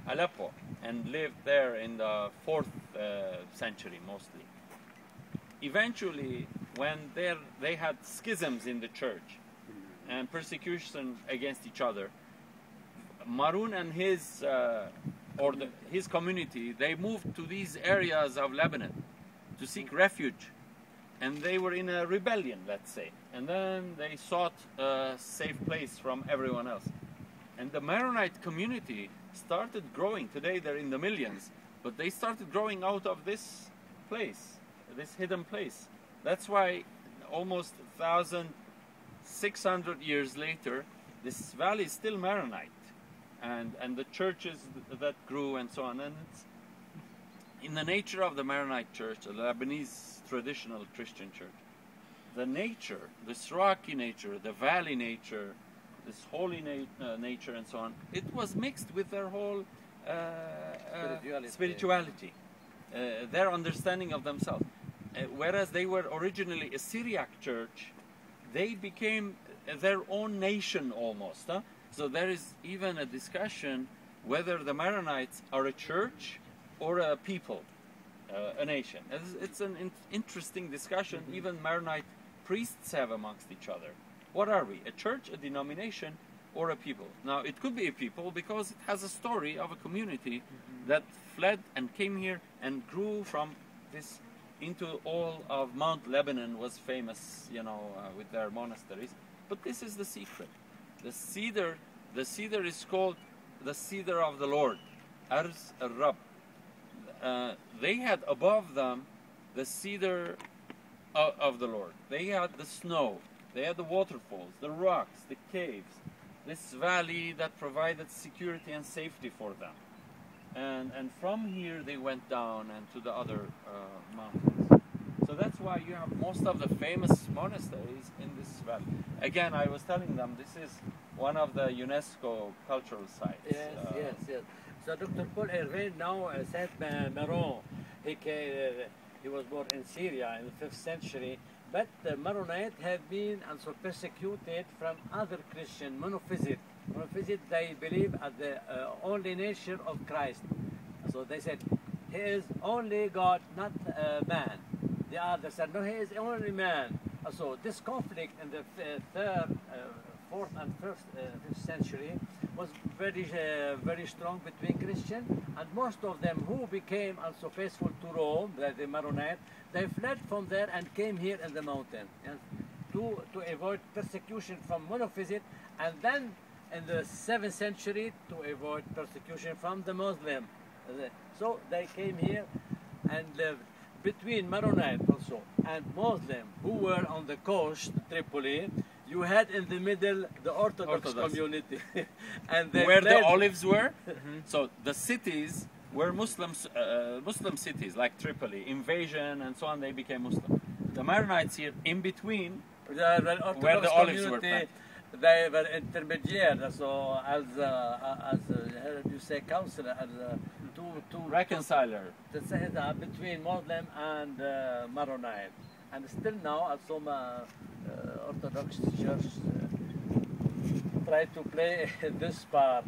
Aleppo and lived there in the 4th century mostly. Eventually, when they had schisms in the church and persecution against each other, Maroon and his his community, they moved to these areas of Lebanon to seek refuge, and they were in a rebellion, let's say, and then they sought a safe place from everyone else. And the Maronite community started growing. Today they're in the millions, but they started growing out of this place, this hidden place. That's why almost 1,600 years later, this valley is still Maronite. And the churches that grew and so on. And it's in the nature of the Maronite church, the Lebanese traditional Christian church, the nature, this rocky nature, the valley nature, this holy nature and so on, it was mixed with their whole spirituality, their understanding of themselves. Whereas they were originally a Syriac church, they became their own nation almost. So there is even a discussion whether the Maronites are a church or a people, a nation. It's an interesting discussion even Maronite priests have amongst each other. What are we? A church, a denomination, or a people? Now, it could be a people because it has a story of a community that fled and came here and grew from this into all of Mount Lebanon was famous, with their monasteries. But this is the secret. The cedar is called the cedar of the Lord, Arz al-Rab. They had above them the cedar of the Lord. They had the snow, they had the waterfalls, the rocks, the caves, this valley that provided security and safety for them. And from here they went down and to the other mountains. So that's why you have most of the famous monasteries in this valley. Again, I was telling them this is one of the UNESCO cultural sites. Yes. So Dr. Paul Hervé now Saint Maron, he was born in Syria in the 5th century, but the Maronites have been also persecuted from other Christian monophysite. Monophysite, they believe at the only nature of Christ. So they said, he is only God, not man. The others said, no, he is only man. So this conflict in the 3rd, 4th and 5th century was very strong between Christians, and most of them who became also faithful to Rome, the Maronite, they fled from there and came here in the mountain to avoid persecution from monophysite, and then in the 7th century to avoid persecution from the Muslim. So they came here and lived between Maronite also and Muslim who were on the coast, Tripoli. You had in the middle the Orthodox. Community. And where the olives were. So the cities were Muslim cities like Tripoli, invasion and so on, they became Muslim. The Maronites here in between, where the olives were planted. They were intermediate, so as how do you say, counselor, as to reconciler between Muslim and Maronite. And still now, some Orthodox Church try to play this part.